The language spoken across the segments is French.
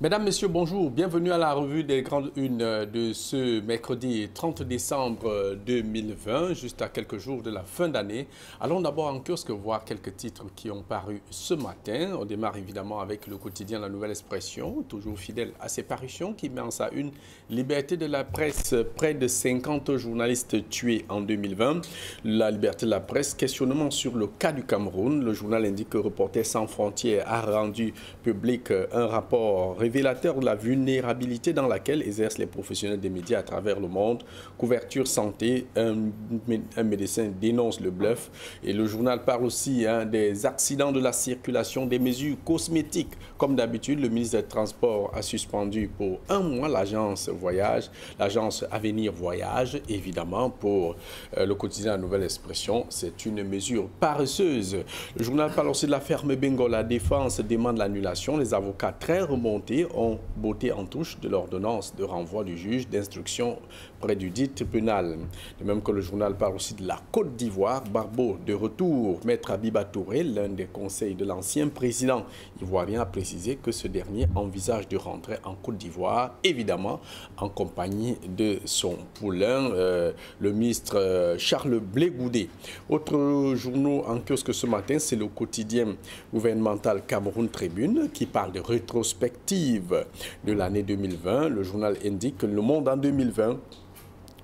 Mesdames, Messieurs, bonjour. Bienvenue à la revue des grandes unes de ce mercredi 30 décembre 2020, juste à quelques jours de la fin d'année. Allons d'abord en kiosque voir quelques titres qui ont paru ce matin. On démarre évidemment avec le quotidien La Nouvelle Expression, toujours fidèle à ses parutions, qui met en sa une liberté de la presse. Près de 50 journalistes tués en 2020. La liberté de la presse, questionnement sur le cas du Cameroun. Le journal indique que Reporters sans frontières a rendu public un rapport révélateur de la vulnérabilité dans laquelle exercent les professionnels des médias à travers le monde. Couverture santé, un médecin dénonce le bluff. Et le journal parle aussi des accidents de la circulation, des mesures cosmétiques. Comme d'habitude, le ministre des Transports a suspendu pour un mois l'agence Voyage, l'agence Avenir Voyage, évidemment, pour le quotidien La Nouvelle Expression. C'est une mesure paresseuse. Le journal parle aussi de la ferme Bengo. La défense demande l'annulation. Les avocats très remontés ont botté en touche de l'ordonnance de renvoi du juge d'instruction près du dit tribunal. De même que le journal parle aussi de la Côte d'Ivoire. Barbeau de retour. Maître Abiba Touré, l'un des conseils de l'ancien président ivoirien, a précisé que ce dernier envisage de rentrer en Côte d'Ivoire, évidemment en compagnie de son poulain, le ministre Charles Blé Goudé. Autre journal en kiosque ce matin, c'est le quotidien gouvernemental Cameroun Tribune qui parle de rétrospective de l'année 2020. Le journal indique que le monde en 2020,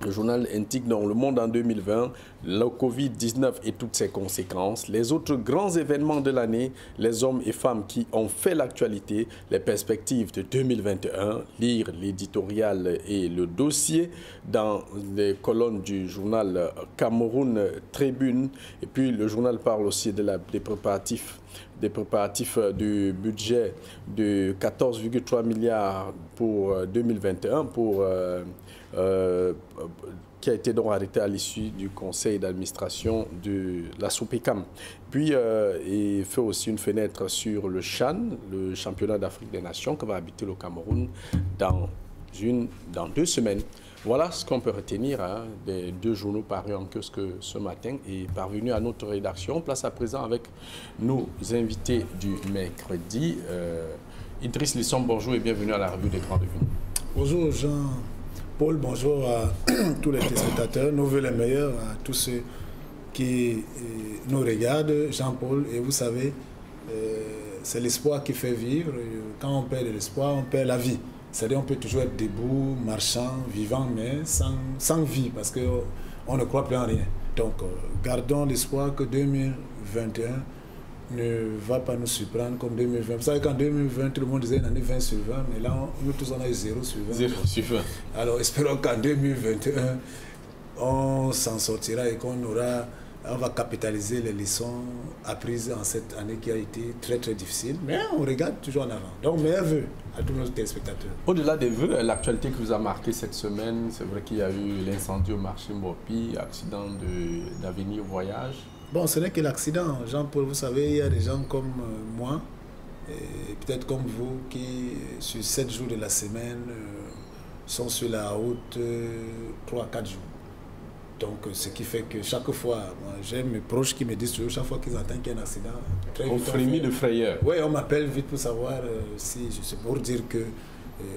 le monde en 2020, le Covid-19 et toutes ses conséquences, les autres grands événements de l'année, les hommes et femmes qui ont fait l'actualité, les perspectives de 2021, lire l'éditorial et le dossier dans les colonnes du journal Cameroun Tribune. Et puis le journal parle aussi des préparatifs du budget de 14,3 milliards pour 2021 qui a été donc arrêté à l'issue du conseil d'administration de la Soupécam. Puis, il fait aussi une fenêtre sur le CHAN, le championnat d'Afrique des Nations, qui va habiter le Cameroun dans 2 semaines. Voilà ce qu'on peut retenir des 2 journaux parus en kiosque ce matin et parvenus à notre rédaction. Place à présent avec nos invités du mercredi. Idriss Lisson, bonjour et bienvenue à la revue des grandes unes. Bonjour Jean-Paul, bonjour à tous les téléspectateurs, nos vœux les meilleurs à tous ceux qui nous regardent, Jean-Paul. Et vous savez, c'est l'espoir qui fait vivre. Quand on perd de l'espoir, on perd la vie. C'est-à-dire on peut toujours être debout, marchant, vivant, mais sans vie, parce qu'on ne croit plus en rien. Donc, gardons l'espoir que 2021 ne va pas nous surprendre comme 2020. Vous savez qu'en 2020, tout le monde disait une année 20 sur 20, mais là, nous tous, on a eu 0 sur 20. 0 sur 20. Alors, espérons qu'en 2021, on s'en sortira et on va capitaliser les leçons apprises en cette année qui a été très très difficile, mais on regarde toujours en avant. Donc meilleurs vœux à tous nos téléspectateurs. Au-delà des vœux, l'actualité qui vous a marqué cette semaine, c'est vrai qu'il y a eu l'incendie au marché Mopi, accident d'Avenir Voyage. Bon, ce n'est que l'accident, Jean-Paul, vous savez, il y a des gens comme moi, et peut-être comme vous, qui sur 7 jours de la semaine sont sur la route 3-4 jours. Donc, ce qui fait que chaque fois, j'ai mes proches qui me disent toujours, chaque fois qu'ils entendent qu'il y a un accident, très vite. On frémit de frayeur. Oui, on m'appelle vite pour savoir si je suis pour dire que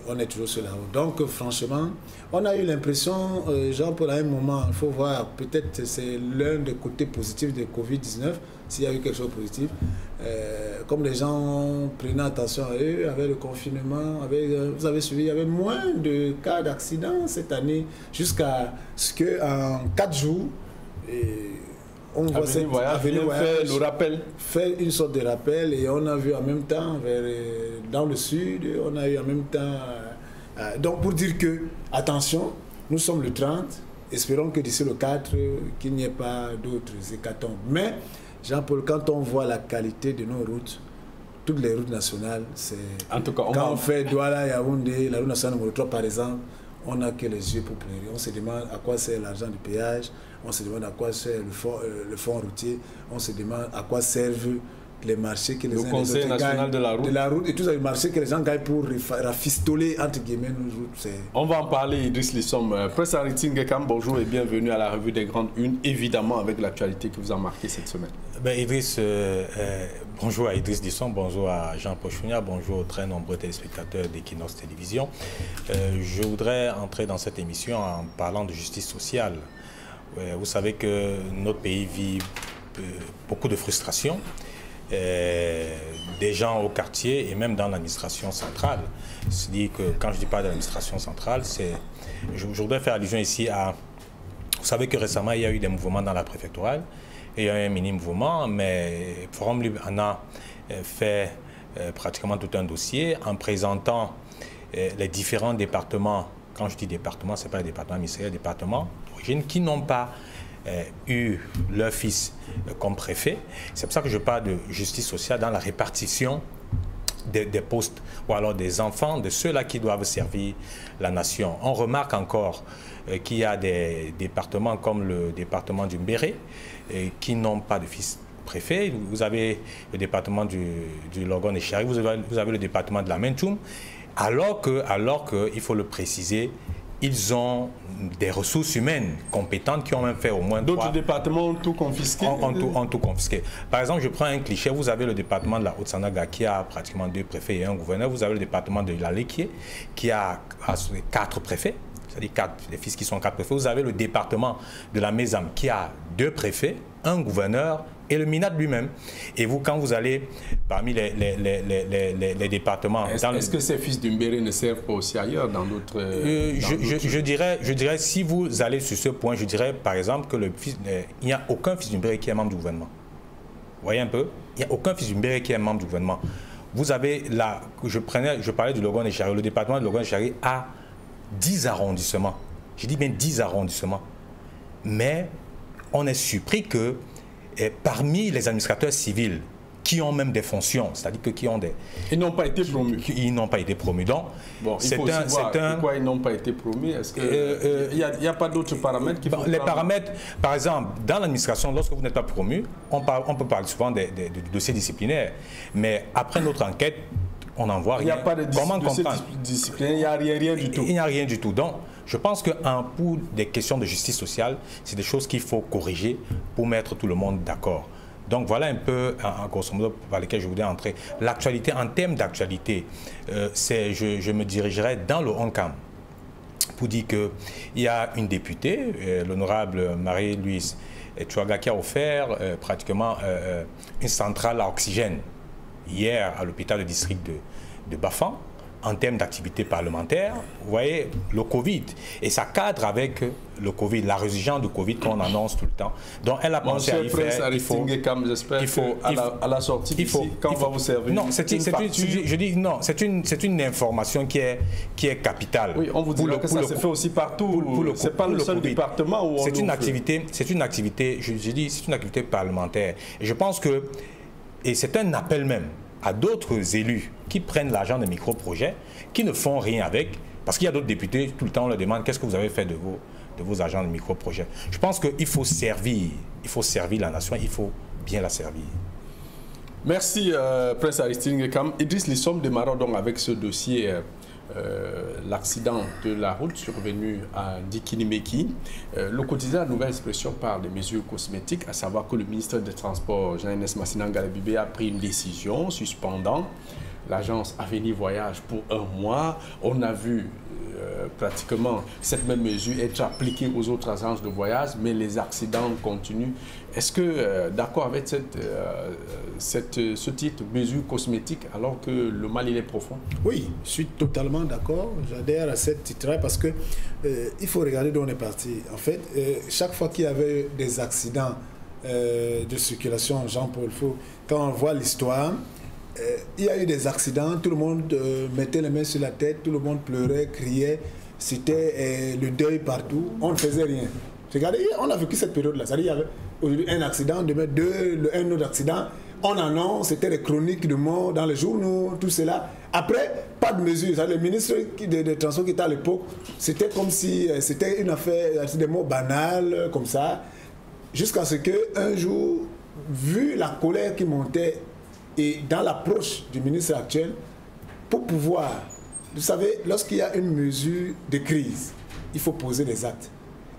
on est toujours sur la route. Donc, franchement, on a eu l'impression, Jean-Paul, à un moment, il faut voir, peut-être c'est l'un des côtés positifs de Covid-19, s'il y a eu quelque chose de positif. Comme les gens prenaient attention à eux, avec le confinement, vous avez suivi, il y avait moins de cas d'accident cette année, jusqu'à ce qu'en 4 jours, on voit cette Avenir Voyage fait le rappel. Fait une sorte de rappel et on a vu en même temps dans le sud, on a eu en même temps donc pour dire que attention, nous sommes le 30, espérons que d'ici le 4 qu'il n'y ait pas d'autres hécatombes. Mais Jean-Paul, quand on voit la qualité de nos routes, toutes les routes nationales, c'est en tout cas, quand on fait Douala Yaoundé, la route nationale numéro 3 par exemple, on n'a que les yeux pour pleurer. On se demande à quoi sert l'argent du péage, on se demande à quoi sert le fonds routier, on se demande à quoi servent les marchés que les le Conseil national de la route et tous les marchés que les gens gagnent pour rafistoler entre guillemets nos routes. On va en parler, Idriss Lissom. Presse Ariting Gekam, bonjour et bienvenue à la revue des grandes unes, évidemment avec l'actualité qui vous a marqué cette semaine. Idriss, bonjour à Idriss Lissom, bonjour à Jean Pochounia, bonjour aux très nombreux téléspectateurs d'Equinox Télévision. Je voudrais entrer dans cette émission en parlant de justice sociale. Vous savez que notre pays vit beaucoup de frustration. Des gens au quartier et même dans l'administration centrale. C'est-à-dire que quand je dis pas de l'administration centrale, je voudrais faire allusion ici à... Vous savez que récemment, il y a eu des mouvements dans la préfectorale. Et il y a eu un mini-mouvement, mais Forum Libre en a fait pratiquement tout un dossier en présentant les différents départements. Quand je dis départements, ce n'est pas les départements ministériels, les départements d'origine qui n'ont pas eu leur fils comme préfet. C'est pour ça que je parle de justice sociale dans la répartition des postes ou alors des enfants, de ceux-là qui doivent servir la nation. On remarque encore qu'il y a des départements comme le département du Mbéré qui n'ont pas de fils préfet. Vous avez le département du Logone et Chari, vous avez le département de la Mentoum, alors que, il faut le préciser, ils ont des ressources humaines compétentes qui ont même fait au moins d'autres départements ont tout confisqué. Ont tout confisqué. Par exemple, je prends un cliché. Vous avez le département de la Haute-Sanaga qui a pratiquement 2 préfets et un gouverneur. Vous avez le département de la Léquier qui a 4 préfets, c'est-à-dire les fils qui sont 4 préfets. Vous avez le département de la Mézam qui a 2 préfets, un gouverneur et le MINAT lui-même. Et vous, quand vous allez parmi les départements... Est-ce que ces fils d'Umbéré ne servent pas aussi ailleurs, dans d'autres... je dirais, si vous allez sur ce point, je dirais par exemple que il n'y a aucun fils d'Umbéré qui est membre du gouvernement. Vous voyez un peu? Il n'y a aucun fils d'Umbéré qui est membre du gouvernement. Vous avez là, je parlais du Logone et Chari, le département de Logone et Chari a 10 arrondissements. Je dis bien 10 arrondissements. Mais on est surpris que parmi les administrateurs civils qui ont même des fonctions, c'est-à-dire que qui ont des... Ils n'ont pas été promus. Ils n'ont pas été promus. Donc, bon, il faut aussi voir pourquoi ils n'ont pas été promus. Est-ce qu'il n'y a pas d'autres paramètres qui font... Les paramètres, par exemple, dans l'administration, lorsque vous n'êtes pas promu, on peut parler souvent des dossiers disciplinaires. Mais après notre enquête, on n'en voit rien. Il n'y a pas de dossier disciplinaire, il n'y a rien du tout. Il n'y a rien du tout. Donc, je pense que pour des questions de justice sociale, c'est des choses qu'il faut corriger pour mettre tout le monde d'accord. Donc voilà un peu, en grosso modo, par lesquels je voudrais entrer. L'actualité, en termes d'actualité, je me dirigerai dans le Honkam pour dire qu'il y a une députée, l'honorable Marie-Louise Chouaga, qui a offert pratiquement une centrale à oxygène hier à l'hôpital de district de Bafan. En termes d'activité parlementaire, vous voyez, le Covid, et ça cadre avec le Covid, la résurgence du Covid qu'on annonce tout le temps. Donc elle a pensé à y faire. J'espère qu'à la sortie d'ici, quand on va vous servir. Non, je dis non, c'est une information qui est capitale. Oui, on vous dit que ça se fait aussi partout. Ce n'est pas le seul département où on c'est une activité, je dis, c'est une activité parlementaire. Et je pense que, et c'est un appel même à d'autres élus qui prennent l'argent des micro-projets, qui ne font rien avec, parce qu'il y a d'autres députés, tout le temps on leur demande qu'est-ce que vous avez fait de vos agents de micro-projets. Je pense qu'il faut servir la nation, il faut bien la servir. Merci Prince Aristide Ngekam. Idriss Lissom démarrons donc avec ce dossier, l'accident de la route survenu à Dikinimeki. Le quotidien La Nouvelle Expression parle des mesures cosmétiques, à savoir que le ministre des Transports, Jean-Ernest Massinanga-Bibé, a pris une décision suspendant l'agence Avenir Voyage pour 1 mois. On a vu pratiquement cette même mesure être appliquée aux autres agences de voyage, mais les accidents continuent. Est-ce que, d'accord avec ce titre, mesure cosmétique, alors que le mal il est profond? Oui, je suis totalement d'accord. J'adhère à cette titre parce que il faut regarder d'où on est parti. En fait, chaque fois qu'il y avait des accidents de circulation, Jean-Paul Faux, quand on voit l'histoire, il y a eu des accidents, tout le monde mettait les mains sur la tête, tout le monde pleurait, criait, c'était le deuil partout, on ne faisait rien. Regardez, on a vécu cette période-là, c'est-à-dire il y avait aujourd'hui un accident, demain un autre accident, on annonce, c'était les chroniques de mort dans les journaux, tout cela. Après, pas de mesures. Le ministre des Transports qui était à l'époque, c'était comme si c'était une affaire, des mots banals, comme ça, jusqu'à ce qu'un jour, vu la colère qui montait et dans l'approche du ministre actuel, pour pouvoir, vous savez, lorsqu'il y a une mesure de crise, il faut poser des actes.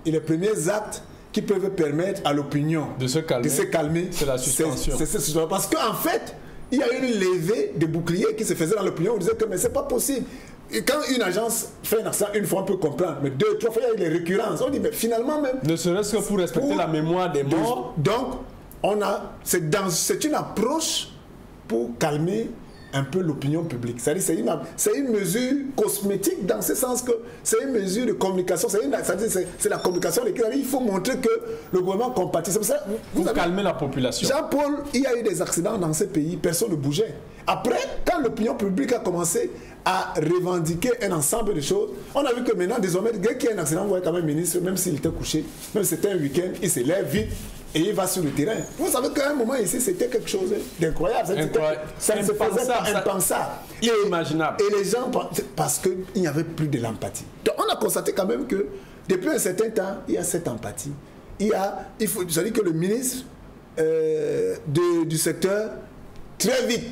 Et les premiers actes qui peuvent permettre à l'opinion de se calmer, c'est la suspension. Parce qu'en fait, il y a une levée de boucliers qui se faisait dans l'opinion. On disait que mais c'est pas possible. Et quand une agence fait un accident une fois, on peut comprendre. Mais 2, 3 fois, il y a eu les récurrences. On dit, mais finalement même... Ne serait-ce que pour respecter la mémoire des morts. Donc, c'est une approche pour calmer un peu l'opinion publique. C'est-à-dire c'est une mesure cosmétique dans ce sens que c'est une mesure de communication. C'est la communication. Il faut montrer que le gouvernement compatit. C'est pour ça, vous calmer la population. Jean-Paul, il y a eu des accidents dans ce pays, personne ne bougeait. Après, quand l'opinion publique a commencé à revendiquer un ensemble de choses, on a vu que maintenant, désormais, dès qu'il y a un accident, vous voyez quand même ministre, même s'il était couché, même si c'était un week-end, il se lève vite et il va sur le terrain. Vous savez qu'à un moment ici, c'était quelque chose d'incroyable. Ça ne se faisait pas impensable. Inimaginable. Et les gens, parce qu'il n'y avait plus de l'empathie. Donc on a constaté quand même que depuis un certain temps, il y a cette empathie. Il faut dire que le ministre du secteur, très vite,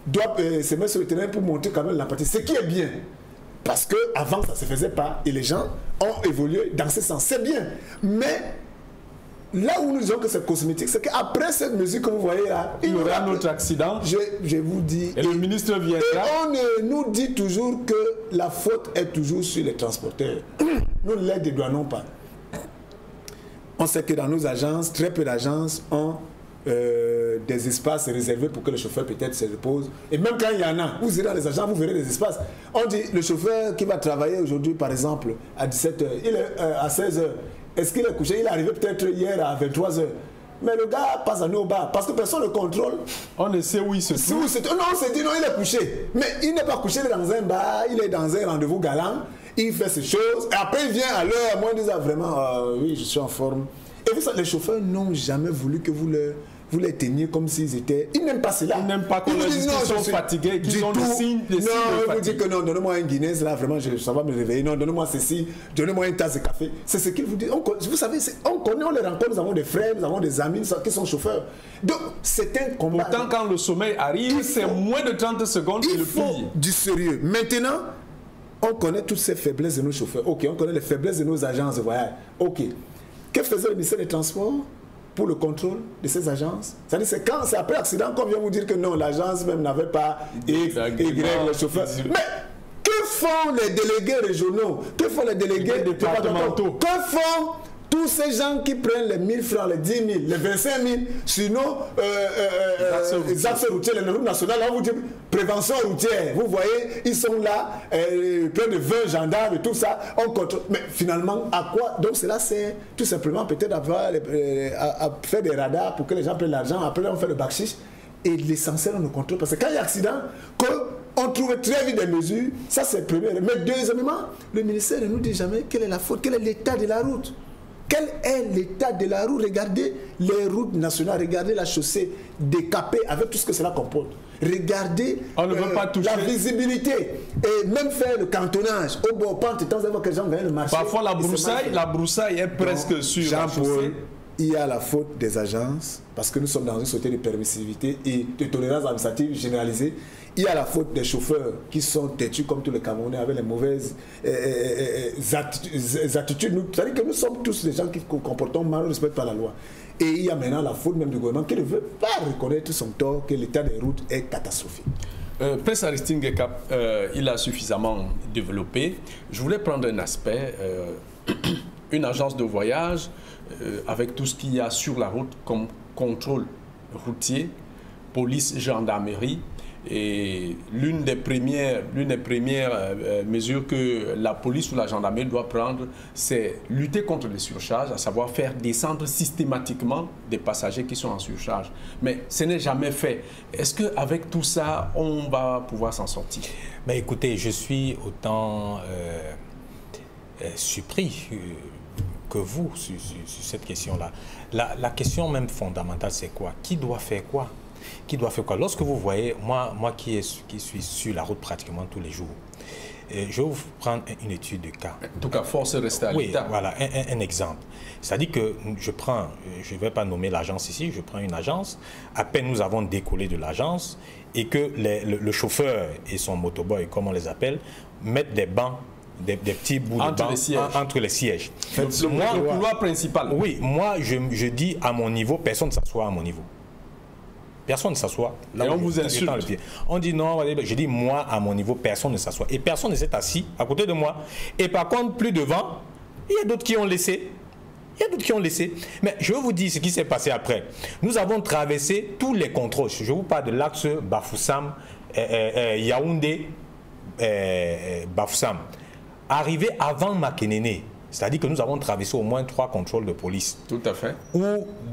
doit se mettre sur le terrain pour montrer quand même l'empathie. Ce qui est bien. Parce qu'avant, ça ne se faisait pas. Et les gens ont évolué dans ce sens. C'est bien. Mais là où nous disons que c'est cosmétique, c'est qu'après cette mesure que vous voyez là, il y aura un autre accident. Je vous dis. Et le ministre viendra. Et on nous dit toujours que la faute est toujours sur les transporteurs. Nous ne les dédouanons pas. On sait que dans nos agences, très peu d'agences ont des espaces réservés pour que le chauffeur peut-être se repose. Et même quand il y en a, vous irez dans les agences, vous verrez des espaces. On dit, le chauffeur qui va travailler aujourd'hui, par exemple, à 17h, il est à 16h. Est-ce qu'il est couché? Il est arrivé peut-être hier à 23h. Mais le gars passe à nos bars parce que personne ne le contrôle. On ne sait où il se trouve. Non, on s'est dit non, il est couché. Mais il n'est pas couché, il est dans un bar, il est dans un rendez-vous galant, il fait ses choses. Et après, il vient à l'heure. Moi, il dit vraiment, oui, je suis en forme. Et vous savez, les chauffeurs n'ont jamais voulu que vous les teniez comme s'ils étaient... Ils n'aiment pas cela. Ils n'aiment pas qu'on leur dise qu'ils sont fatigués, qu'ils ont des signes de fatigue. Non, vous dites que non, donnez-moi un Guinness, là, vraiment, ça va me réveiller. Non, donnez-moi ceci, donnez-moi une tasse de café. C'est ce qu'ils vous disent. Vous savez, on connaît, on les rencontre, nous avons des frères, nous avons des amis qui sont chauffeurs. Donc, c'est un combat. Pourtant, quand le sommeil arrive, c'est moins de 30 secondes et le pire. Il faut du sérieux. Maintenant, on connaît toutes ces faiblesses de nos chauffeurs. OK, on connaît les faiblesses de nos agences de voyage. OK. Que faisait le ministère des Transports pour le contrôle de ces agences? C'est-à-dire, c'est après l'accident qu'on vient vous dire que non, l'agence même n'avait pas X, Y, le chauffeur. Mais que font les délégués régionaux? Que font les délégués départementaux? Que font tous ces gens qui prennent les 1000 francs, les 10 000, les 25 000, sinon les axes routiers, les routes nationales, là on vous dit prévention routière. Vous voyez, ils sont là, près de 20 gendarmes et tout ça, on contrôle. Mais finalement, à quoi? Donc cela c'est tout simplement peut-être à faire des radars pour que les gens prennent l'argent, après on fait le bakchich. Et l'essentiel on le contrôle. Parce que quand il y a accident, on trouve très vite des mesures, ça c'est le premier. Mais deuxièmement, le ministère ne nous dit jamais quelle est la faute, quel est l'état de la route. Quel est l'état de la route? Regardez les routes nationales, regardez la chaussée décapée avec tout ce que cela comporte. Regardez la visibilité et même faire le cantonnage. Au bord, pas de temps à que les gens viennent le marché. Parfois la broussaille est presque sur la chaussée. Il y a la faute des agences, parce que nous sommes dans une société de permissivité et de tolérance administrative généralisée. Il y a la faute des chauffeurs qui sont têtus comme tous les Camerounais avec les mauvaises attitudes. C'est-à-dire que nous sommes tous des gens qui comportons mal, ne respectent pas la loi. Et il y a maintenant la faute même du gouvernement qui ne veut pas reconnaître son tort, que l'état des routes est catastrophique. Prince Aristide Gekap, il a suffisamment développé. Je voulais prendre un aspect, une agence de voyage, avec tout ce qu'il y a sur la route comme contrôle routier, police, gendarmerie. Et l'une des premières mesures que la police ou la gendarmerie doit prendre, c'est lutter contre les surcharges, à savoir faire descendre systématiquement des passagers qui sont en surcharge. Mais ce n'est jamais fait. Est-ce qu'avec tout ça, on va pouvoir s'en sortir? Mais écoutez, je suis autant surpris que vous sur cette question-là. La question même fondamentale, c'est quoi? Qui doit faire quoi? Qui doit faire quoi? Lorsque vous voyez, moi qui suis sur la route pratiquement tous les jours, je vais vous prendre une étude de cas. En tout cas, force reste à l'État. Oui, voilà, un exemple. C'est-à-dire que je ne vais pas nommer l'agence ici, je prends une agence, à peine nous avons décollé de l'agence et que le chauffeur et son motoboy, comme on les appelle, mettent des bancs, des petits bouts de bancs entre les sièges. Le couloir principal. Oui, moi je dis à mon niveau, personne ne s'assoit à mon niveau. Personne ne s'assoit. Et on vous insulte. On dit non, je dis moi à mon niveau, personne ne s'assoit. Et personne ne s'est assis à côté de moi. Et par contre, plus devant, il y a d'autres qui ont laissé. Il y a d'autres qui ont laissé. Mais je vais vous dire ce qui s'est passé après. Nous avons traversé tous les contrôles. Je vous parle de l'axe Bafoussam, Yaoundé, Bafoussam. Arrivé avant Makenene. C'est-à-dire que nous avons traversé au moins 3 contrôles de police. Tout à fait. Où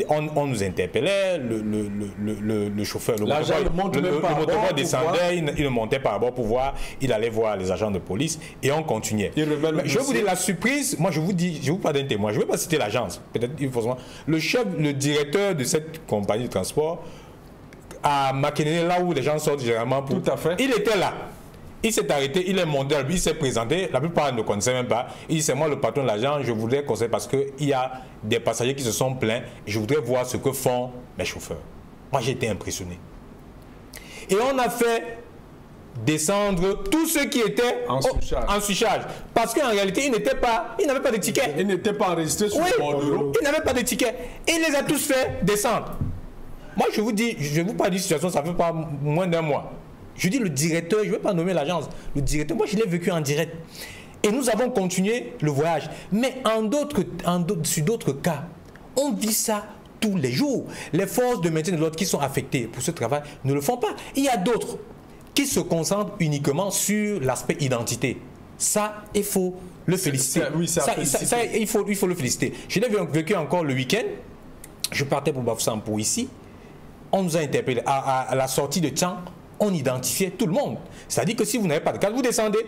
on nous interpellait, le chauffeur, le motoboy descendait, il ne montait pas à bord pour voir, il allait voir les agents de police et on continuait. Je vais vous dire la surprise, moi je vous parle d'un témoin, je ne vais pas citer l'agence, peut-être le directeur de cette compagnie de transport à Makenene, là où les gens sortent généralement pour... Tout à fait. Il était là. Il s'est arrêté, il est monté, il s'est présenté, la plupart ne connaissaient même pas. Il dit, c'est moi le patron de l'agent, je voudrais conseiller parce qu'il y a des passagers qui se sont plaints, et je voudrais voir ce que font mes chauffeurs. Moi, j'ai été impressionné. Et on a fait descendre tous ceux qui étaient en surcharge. Parce qu'en réalité, ils n'avaient pas de ticket. Ils n'étaient pas enregistrés sur le bordereau. Ils n'avaient pas de ticket. Et il les a tous fait descendre. Moi, je vous dis, je ne vous parle d'une situation, ça fait pas moins d'un mois. Je dis le directeur, je ne vais pas nommer l'agence, le directeur, moi je l'ai vécu en direct. Et nous avons continué le voyage. Mais sur d'autres cas, on vit ça tous les jours. Les forces de maintien de l'ordre qui sont affectées pour ce travail ne le font pas. Il y a d'autres qui se concentrent uniquement sur l'aspect identité. Ça, il faut le féliciter. Il faut le féliciter. Je l'ai vécu encore le week-end. Je partais pour Bafoussam pour ici. On nous a interpellés à la sortie de Tchang. On identifiait tout le monde. C'est-à-dire que si vous n'avez pas de carte, vous descendez.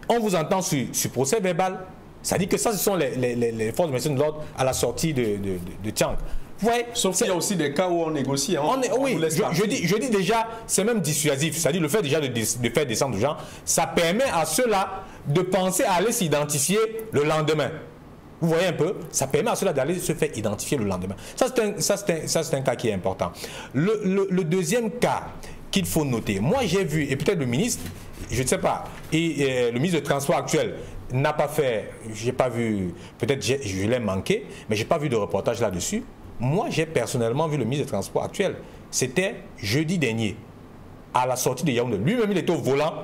On vous entend sur procès verbal. C'est-à-dire que ça, ce sont les forces de maintien de l'ordre à la sortie de Tchang. Ouais, sauf qu'il y a aussi des cas où on négocie. Hein, oui, je dis déjà, c'est même dissuasif. C'est-à-dire le fait déjà de faire descendre les gens, ça permet à ceux-là de penser à aller s'identifier le lendemain. Vous voyez un peu, ça permet à ceux-là d'aller se faire identifier le lendemain. Ça, c'est un cas qui est important. Le deuxième cas qu'il faut noter. Moi, j'ai vu, et peut-être le ministre, je ne sais pas, et le ministre de Transport actuel n'a pas fait, j'ai pas vu, peut-être je l'ai manqué, mais je n'ai pas vu de reportage là-dessus. Moi, j'ai personnellement vu le ministre des Transports actuel. C'était jeudi dernier, à la sortie de Yaoundé. Lui-même, il était au volant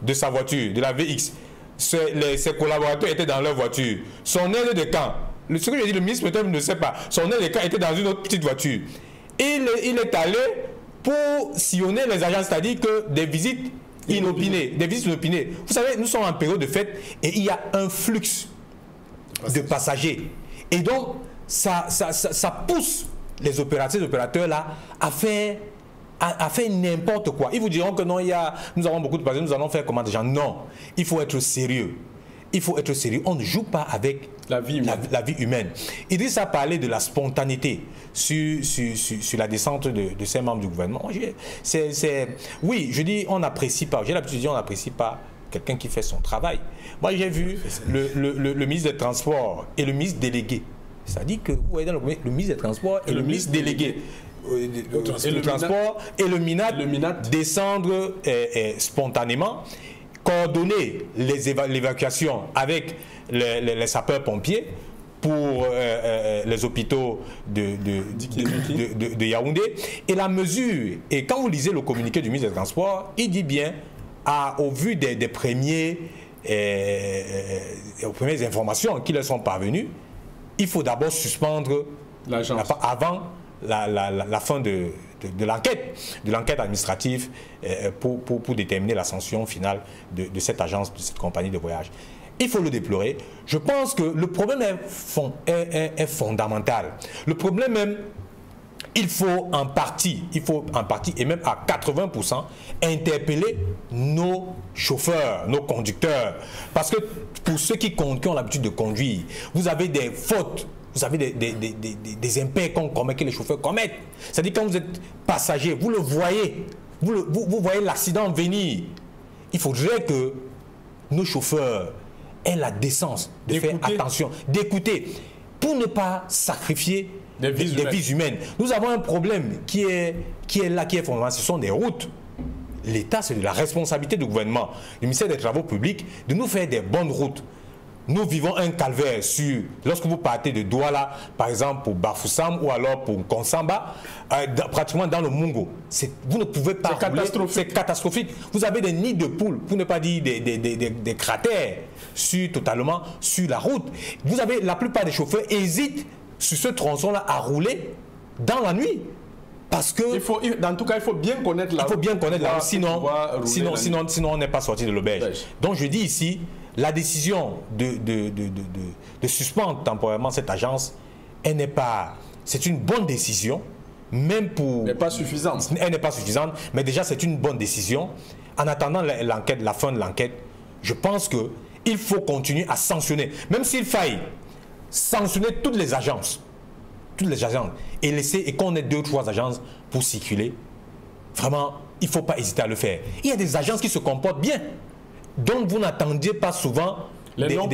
de sa voiture, de la VX. Ses collaborateurs étaient dans leur voiture. Son aide de camp, ce que je dis, le ministre peut-être ne sait pas, son aide de camp était dans une autre petite voiture. Et il est allé pour sillonner les agents, c'est-à-dire que des visites inopinées. Vous savez, nous sommes en période de fête et il y a un flux de passagers. Et donc, ça pousse les opérateurs-là à faire n'importe quoi. Ils vous diront que non, nous avons beaucoup de passagers, nous allons faire comment des gens. Non, il faut être sérieux. Il faut être sérieux. On ne joue pas avec la vie humaine. Idriss a parlé de la spontanéité sur la descente de ces membres du gouvernement. Oui, je dis, on n'apprécie pas. J'ai l'habitude de dire, on n'apprécie pas quelqu'un qui fait son travail. Moi, j'ai vu le ministre des Transports et le ministre délégué. C'est-à-dire que vous voyez dans le ministre des Transports et le ministre délégué. Le transport et le MINAT descendre spontanément, coordonner l'évacuation avec les sapeurs-pompiers pour les hôpitaux de Yaoundé. Et la mesure, et quand vous lisez le communiqué du ministre des Transports, il dit bien, au vu des premières informations qui leur sont parvenues, il faut d'abord suspendre avant la fin de l'enquête administrative pour déterminer la sanction finale de cette agence, de cette compagnie de voyage. Il faut le déplorer. Je pense que le problème est fondamental. Le problème même, il faut en partie et même à 80% interpeller nos chauffeurs, nos conducteurs. Parce que pour ceux qui ont l'habitude de conduire, vous avez des fautes. Vous avez des impairs que les chauffeurs commettent. C'est-à-dire quand vous êtes passager, vous le voyez, vous voyez l'accident venir. Il faudrait que nos chauffeurs aient la décence de faire attention, d'écouter, pour ne pas sacrifier des vies humaines. Nous avons un problème qui est là, qui est fondamental, ce sont des routes. L'État, c'est de la responsabilité du gouvernement, du ministère des Travaux publics, de nous faire des bonnes routes. Nous vivons un calvaire lorsque vous partez de Douala, par exemple pour Bafoussam ou alors pour Konsamba, pratiquement dans le Mungo. Vous ne pouvez pas rouler, c'est catastrophique. Vous avez des nids de poules, pour ne pas dire des cratères totalement sur la route. Vous avez, la plupart des chauffeurs hésitent sur ce tronçon-là à rouler dans la nuit. Parce que, en tout cas, il faut bien connaître la route. Il faut bien connaître la route, sinon on n'est pas sorti de l'auberge. Donc je dis ici, la décision de suspendre temporairement cette agence, c'est une bonne décision, même pour... Elle n'est pas suffisante. Elle n'est pas suffisante, mais déjà c'est une bonne décision. En attendant la fin de l'enquête, je pense qu'il faut continuer à sanctionner, même s'il faille sanctionner toutes les agences, et qu'on ait 2 ou 3 agences pour circuler. Vraiment, il ne faut pas hésiter à le faire. Il y a des agences qui se comportent bien, donc vous n'attendiez pas souvent des noms.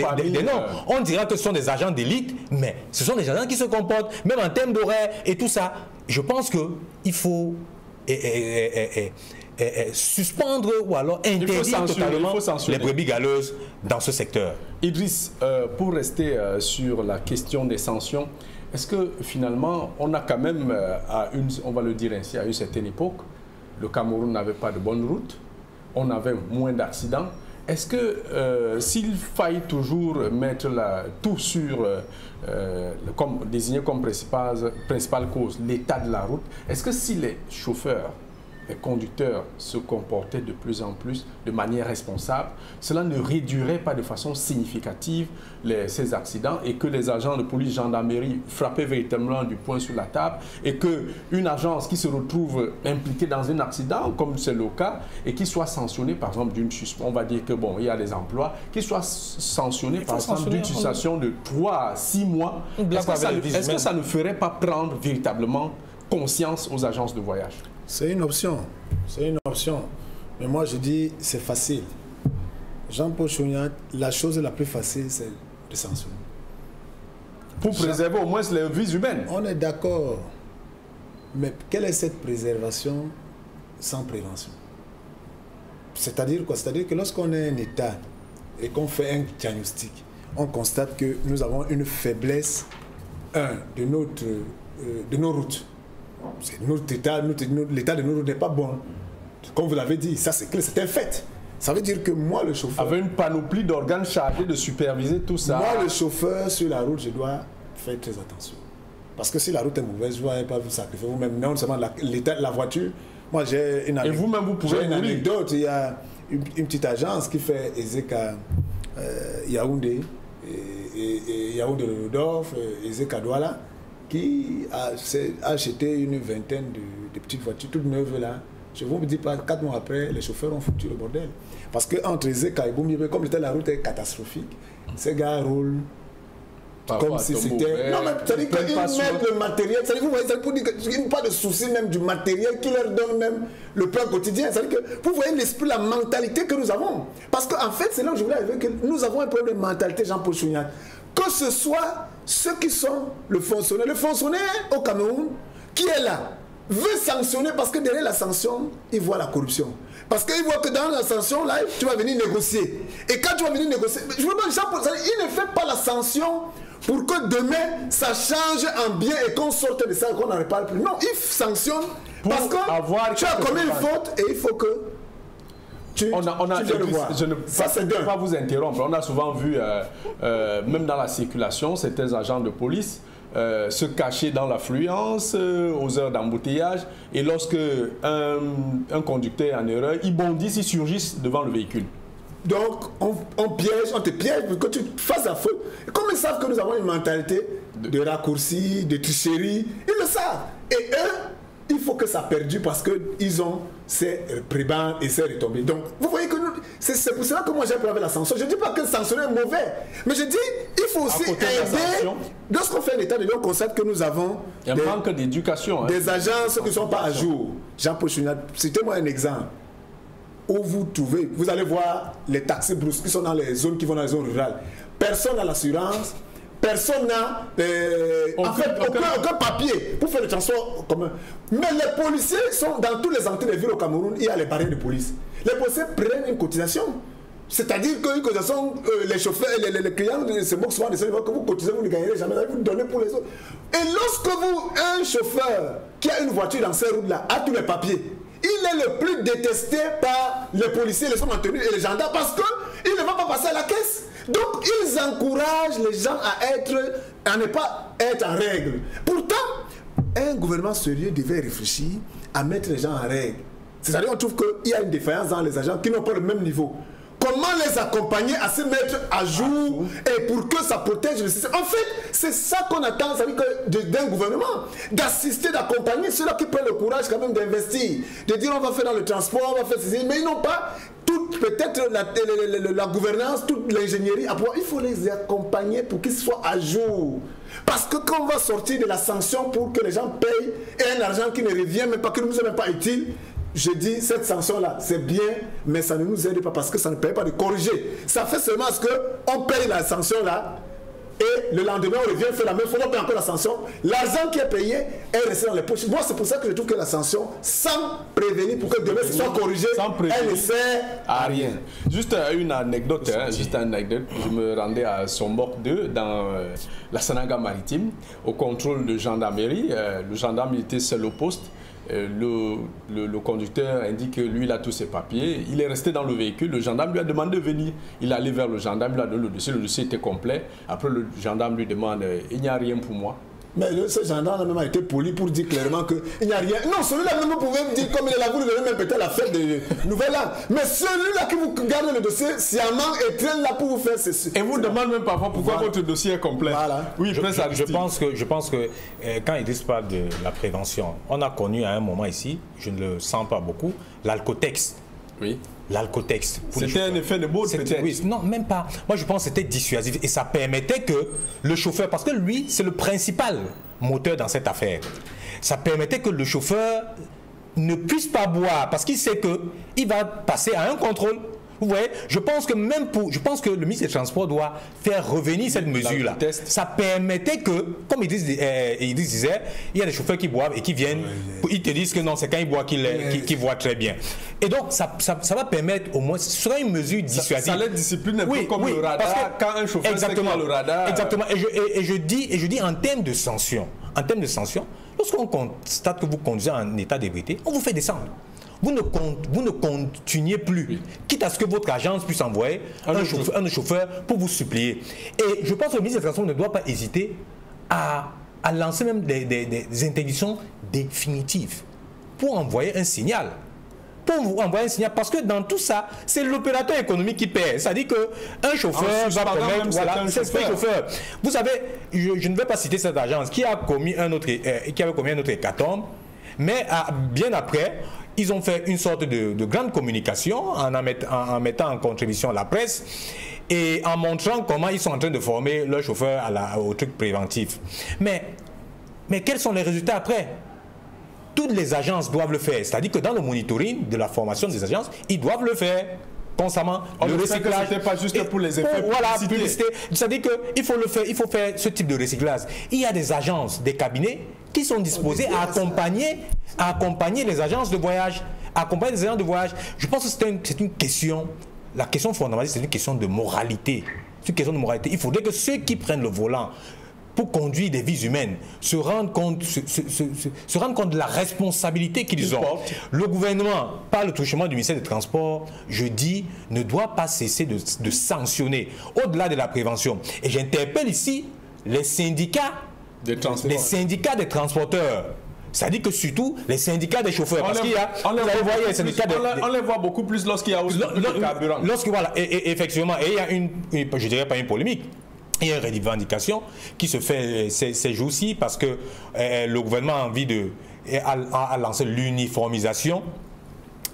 On dira que ce sont des agents d'élite, mais ce sont des agents qui se comportent, même en termes d'horaire et tout ça. Je pense qu'il faut suspendre ou alors interdire totalement les brebis galeuses dans ce secteur. Idriss, pour rester sur la question des sanctions, est-ce que finalement, on a quand même, on va le dire ainsi, à une certaine époque, le Cameroun n'avait pas de bonne route, on avait moins d'accidents. Est-ce que s'il faille toujours mettre tout sur, désigner comme principale cause l'état de la route, est-ce que si les chauffeurs, les conducteurs se comportaient de plus en plus de manière responsable, cela ne réduirait pas de façon significative ces accidents et que les agents de police, gendarmerie frappaient véritablement du poing sur la table et qu'une agence qui se retrouve impliquée dans un accident, comme c'est le cas, et qui soit sanctionnée par exemple d'une suspension, on va dire que bon, il y a des emplois, qui soit sanctionnée par exemple d'une suspension de 3 à 6 mois, est-ce que ça ne ferait pas prendre véritablement conscience aux agences de voyage? C'est une option, mais moi je dis c'est facile. Jean-Paul Chouniat, la chose la plus facile c'est de sanctionner. Pour préserver au moins les vies humaines. On est d'accord, mais quelle est cette préservation sans prévention? C'est-à-dire quoi? C'est-à-dire que lorsqu'on est un État et qu'on fait un diagnostic, on constate que nous avons une faiblesse de nos routes. Notre état, l'état de nos routes n'est pas bon. Comme vous l'avez dit, ça c'est clair, c'est un fait. Ça veut dire que moi, le chauffeur... Avec une panoplie d'organes chargés de superviser tout ça... Moi, le chauffeur, sur la route, je dois faire très attention. Parce que si la route est mauvaise, je ne vais pas vous sacrifier vous-même. Non seulement l'état de la voiture. Moi, j'ai une anecdote. Et vous-même, vous pouvez mourir. Il y a une petite agence qui fait Ezeka Yaoundé, et Yaoundé-Rodolphe, Ezeka Douala, qui a acheté une vingtaine de petites voitures toutes neuves là. Je vous dis pas, 4 mois après, les chauffeurs ont foutu le bordel. Parce qu'entre Ezeka et Boumibé, comme la route est catastrophique, ces gars roulent comme si c'était... Non, mais ça dit qu'ils mettent le matériel. Ça dit, vous voyez, ça pour dire qu'ils n'ont pas de souci même du matériel qui leur donne même le plan quotidien. Ça dit que vous voyez l'esprit, la mentalité que nous avons. Parce qu'en fait, c'est là où je voulais arriver, que nous avons un problème de mentalité, Jean-Paul Chouniat. Que ce soit ceux qui sont le fonctionnaire au Cameroun, qui est là, veut sanctionner parce que derrière la sanction, il voit la corruption. Parce qu'il voit que dans la sanction, là, tu vas venir négocier. Et quand tu vas venir négocier, je veux dire, il ne fait pas la sanction pour que demain, ça change en bien et qu'on sorte de ça et qu'on n'en reparle plus. Non, il sanctionne parce que tu as commis une faute et il faut que... Je ne peux pas vous interrompre. On a souvent vu, même dans la circulation, certains agents de police se cacher dans l'affluence aux heures d'embouteillage. Et lorsque un conducteur est en erreur, ils bondissent, ils surgissent devant le véhicule. Donc, on te piège pour que tu fasses la faute. Et comme ils savent que nous avons une mentalité de raccourci, de tricherie, ils le savent. Et eux, il faut que ça perdure parce qu'ils ont ces prébans et ces retombées. Donc, vous voyez que c'est pour cela que moi j'ai pris avec la sanction. Je ne dis pas que sanctionner est mauvais, mais je dis il faut aussi aider. Lorsqu'on fait un état de lieu, on constate que nous avons manque d'éducation. Des agences qui ne sont pas à jour. Jean-Paul Chouniat, citez-moi un exemple. où vous trouvez, vous allez voir les taxis brousse qui sont dans les zones qui vont dans les zones rurales. Personne n'a l'assurance, personne n'a aucun papier pour faire le transport commun. Mais les policiers sont dans tous les entrées des villes au Cameroun, il y a les barrières de police. Les policiers prennent une cotisation. C'est-à-dire qu'une cotisation, les chauffeurs, les clients se moquent souvent de ça, que vous cotisez, vous ne gagnerez jamais, vous donnez pour les autres. Et lorsque un chauffeur qui a une voiture dans ces routes-là a tous les papiers, il est le plus détesté par les policiers, les hommes en tenue et les gendarmes parce qu'il ne va pas passer à la caisse. Donc ils encouragent les gens à ne pas être en règle. Pourtant, un gouvernement sérieux devait réfléchir à mettre les gens en règle. C'est-à-dire qu'on trouve qu'il y a une défaillance dans les agents qui n'ont pas le même niveau. Comment les accompagner à se mettre à jour et pour que ça protège le système. En fait, c'est ça qu'on attend d'un gouvernement, d'assister, d'accompagner ceux-là qui prennent le courage quand même d'investir, de dire on va faire dans le transport, on va faire ceci, mais ils n'ont pas toute peut-être la gouvernance, toute l'ingénierie à pouvoir. Il faut les accompagner pour qu'ils soient à jour. Parce que quand on va sortir de la sanction pour que les gens payent et un argent qui ne revient même pas, qui ne nous est même pas utile, je dis, cette sanction-là, c'est bien, mais ça ne nous aide pas parce que ça ne permet pas de corriger. Ça fait seulement ce qu'on paye la sanction-là et le lendemain, on revient faire la même chose, on paye encore la sanction. L'argent qui est payé est resté dans les poches. Moi, c'est pour ça que je trouve que la sanction, sans prévenir pour que demain ce soit corrigé, elle ne sert à rien. Juste une anecdote, je me rendais à Sombok 2 dans la Sanaga maritime, au contrôle de gendarmerie. Le gendarme était seul au poste. Le conducteur indique que lui, il a tous ses papiers. Il est resté dans le véhicule. Le gendarme lui a demandé de venir. Il est allé vers le gendarme, il a donné le dossier. Le dossier était complet. Après, le gendarme lui demande « Il n'y a rien pour moi ». Mais ce gendarme a même été poli pour dire clairement qu'il n'y a rien. Non, celui-là même pouvait me dire, comme il est là, vous lui donnez même peut-être la fête de Nouvel An. Mais celui-là qui vous garde le dossier sciemment et traîne là pour vous faire ceci. Et vous demande même parfois pourquoi votre dossier est complet. Voilà. Oui, je pense que quand Idriss parle de la prévention, on a connu à un moment ici, je ne le sens pas beaucoup, l'alcotex. Oui. L'alcotex. C'était un effet de mode peut-être. Oui, non, même pas. Moi, je pense que c'était dissuasif et ça permettait que le chauffeur, parce que lui, c'est le principal moteur dans cette affaire, ça permettait que le chauffeur ne puisse pas boire parce qu'il sait qu'il va passer à un contrôle. Vous voyez, je pense que le ministre des Transports doit faire revenir cette mesure-là. Ça permettait que, comme il disait, il y a des chauffeurs qui boivent et qui viennent, ils te disent que non, c'est quand ils boivent qu'ils voient très bien. Et donc, ça va permettre au moins, ce sera une mesure dissuasive. Ça les discipline un peu comme le radar, quand un chauffeur sait qu'il y a le radar. Exactement, et je dis en termes de sanctions, lorsqu'on constate que vous conduisez en état d'ébriété, on vous fait descendre. Vous ne continuez plus, quitte à ce que votre agence puisse envoyer un chauffeur pour vous supplier. Et je pense que le ministre des Transports ne doit pas hésiter à lancer même des interdictions définitives pour envoyer un signal. Parce que dans tout ça, c'est l'opérateur économique qui paie. C'est-à-dire qu'un chauffeur va promettre, voilà, c'est un chauffeur. Vous savez, je ne vais pas citer cette agence qui avait commis un autre hécatombe, mais bien après, ils ont fait une sorte de grande communication en mettant en contribution la presse et en montrant comment ils sont en train de former leurs chauffeurs au truc préventif. Mais quels sont les résultats après? Toutes les agences doivent le faire. C'est-à-dire que dans le monitoring de la formation des agences, ils doivent le faire constamment. Le recyclage n'était pas juste pour les effets publicité. C'est-à-dire qu'il faut le faire, il faut faire ce type de recyclage. Il y a des agences, des cabinets qui sont disposés à accompagner les agences de voyage. Je pense que c'est une question, la question fondamentale, c'est une question de moralité. C'est une question de moralité. Il faudrait que ceux qui prennent le volant pour conduire des vies humaines se rendent compte de la responsabilité qu'ils ont. Le gouvernement, par le truchement du ministère des Transports, je dis, ne doit pas cesser de sanctionner au-delà de la prévention. Et j'interpelle ici les syndicats des transporteurs. C'est-à-dire que surtout les syndicats des chauffeurs. On les voit beaucoup plus lorsqu'il y a aussi le carburant. Et effectivement, et il y a je dirais pas une polémique. Il y a une revendication qui se fait ces jours-ci parce que le gouvernement a envie a lancé l'uniformisation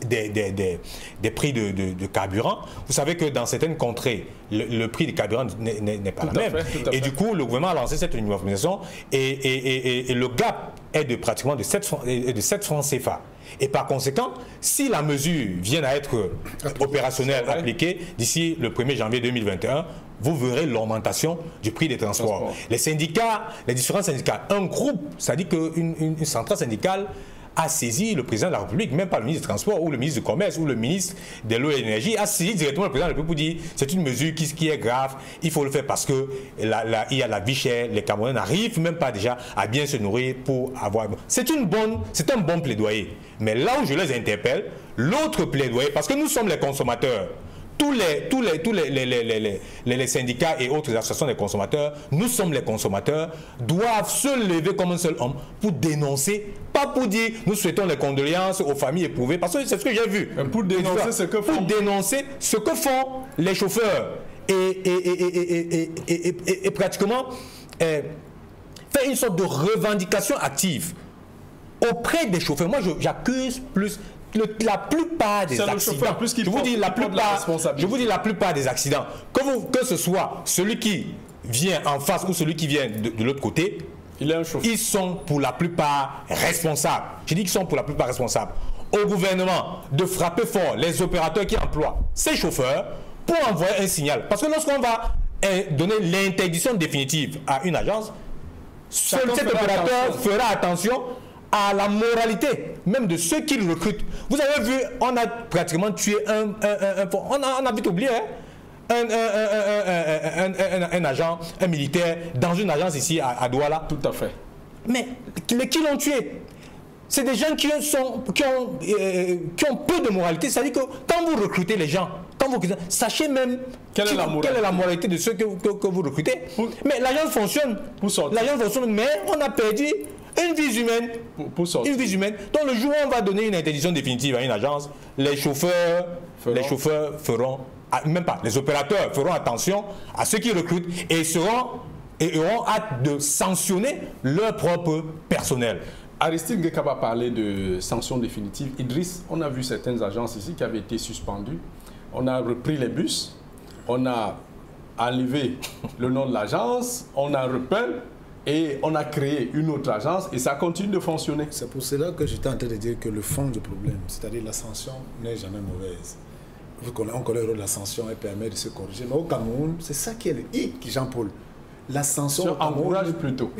des prix de carburant. Vous savez que dans certaines contrées, le prix du carburant n'est pas le même. Et du coup, le gouvernement a lancé cette uniformisation et le gap est de pratiquement de 7 francs CFA. Et par conséquent, si la mesure vient à être opérationnelle, appliquée d'ici le 1er janvier 2021, vous verrez l'augmentation du prix des transports. Les syndicats, les différents syndicats, un groupe, c'est-à-dire qu'une centrale syndicale a saisi le président de la République, même pas le ministre des Transports ou le ministre du Commerce ou le ministre de l'Eau et de l'Énergie, a saisi directement le président de la République pour dire c'est une mesure qui est grave, il faut le faire parce que il y a la vie chère, les Camerounais n'arrivent même pas déjà à bien se nourrir pour avoir... C'est un bon plaidoyer. Mais là où je les interpelle, l'autre plaidoyer, parce que nous sommes les consommateurs, tous les syndicats et autres associations des consommateurs, nous sommes les consommateurs, doivent se lever comme un seul homme pour dénoncer, pas pour dire nous souhaitons les condoléances aux familles éprouvées, parce que c'est ce que j'ai vu. Pour dénoncer ce que font. Pour dénoncer ce que font les chauffeurs et pratiquement faire une sorte de revendication active auprès des chauffeurs. Moi, j'accuse plus la plupart des accidents. Je vous dis la plupart des accidents. Que ce soit celui qui vient en face ou celui qui vient de l'autre côté, ils sont pour la plupart responsables. Je dis qu'ils sont pour la plupart responsables. Au gouvernement de frapper fort les opérateurs qui emploient ces chauffeurs pour envoyer un signal. Parce que lorsqu'on va donner l'interdiction définitive à une agence, cet opérateur fera attention à la moralité même de ceux qui le recrutent. Vous avez vu, on a pratiquement tué on a vite oublié un agent, un militaire dans une agence ici à Douala. Tout à fait. Mais qui l'ont tué? C'est des gens qui ont peu de moralité. C'est-à-dire que quand vous recrutez les gens, sachez même quelle est la moralité de ceux que vous recrutez. Mais l'agence fonctionne. L'agence fonctionne, mais on a perdu une vie humaine. Une vie humaine. Donc le jour où on va donner une interdiction définitive à une agence, les chauffeurs feront, même pas, les opérateurs feront attention à ceux qui recrutent et auront hâte de sanctionner leur propre personnel. Aristide Gekaba parlait de sanctions définitives. Idriss, on a vu certaines agences ici qui avaient été suspendues. On a repris les bus, on a enlevé le nom de l'agence, on a repeint et on a créé une autre agence et ça continue de fonctionner. C'est pour cela que j'étais en train de dire que le fond du problème, c'est-à-dire la sanction, n'est jamais mauvaise. On connaît le rôle de la sanction, elle permet de se corriger. Mais au Cameroun, c'est ça qui est le hic, Jean-Paul. La sanction encourage plutôt.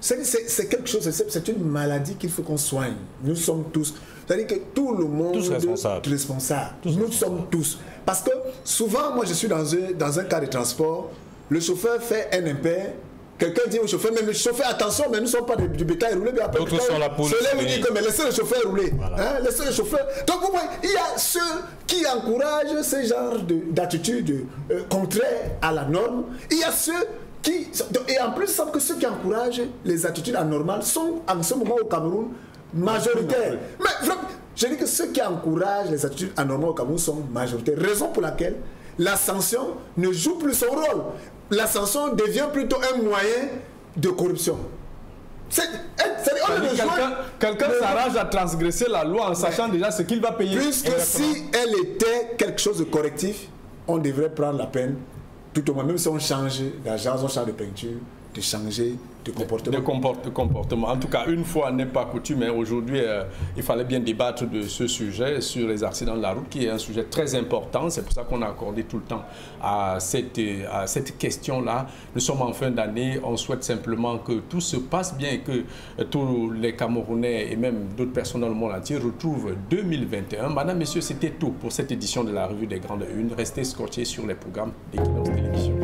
C'est quelque chose, c'est une maladie qu'il faut qu'on soigne. Nous sommes tous, c'est-à-dire que tout le monde est responsable. Nous sommes tous. Parce que souvent, moi je suis dans un cas de transport, le chauffeur fait un impair, quelqu'un dit au chauffeur, mais le chauffeur, attention, mais nous ne sommes pas du bétail roulé, mais après, vous dit que mais laissez le chauffeur rouler. Voilà. Hein, laissez le chauffeur. Donc vous voyez, il y a ceux qui encouragent ce genre d'attitude contraire à la norme. Il y a ceux et en plus, il semble que ceux qui encouragent les attitudes anormales sont en ce moment au Cameroun majoritaires. Mais vraiment, je dis que ceux qui encouragent les attitudes anormales au Cameroun sont majoritaires. Raison pour laquelle la sanction ne joue plus son rôle. La sanction devient plutôt un moyen de corruption. Quelqu'un s'arrange à transgresser la loi en sachant déjà ce qu'il va payer. Puisque si elle était quelque chose de correctif, on devrait prendre la peine, tout au moins, même si on change d'agence, on change de peinture, de changer de comportement. En tout cas, une fois n'est pas coutume, aujourd'hui, il fallait bien débattre de ce sujet sur les accidents de la route, qui est un sujet très important. C'est pour ça qu'on a accordé tout le temps à cette question-là. Nous sommes en fin d'année. On souhaite simplement que tout se passe bien et que tous les Camerounais et même d'autres personnes dans le monde entier retrouvent 2021. Madame, messieurs, c'était tout pour cette édition de la Revue des Grandes Unes. Restez scotchés sur les programmes d'Equinox Télévision.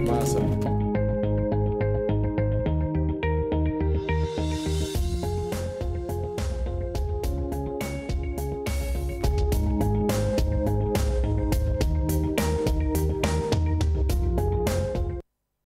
Merci.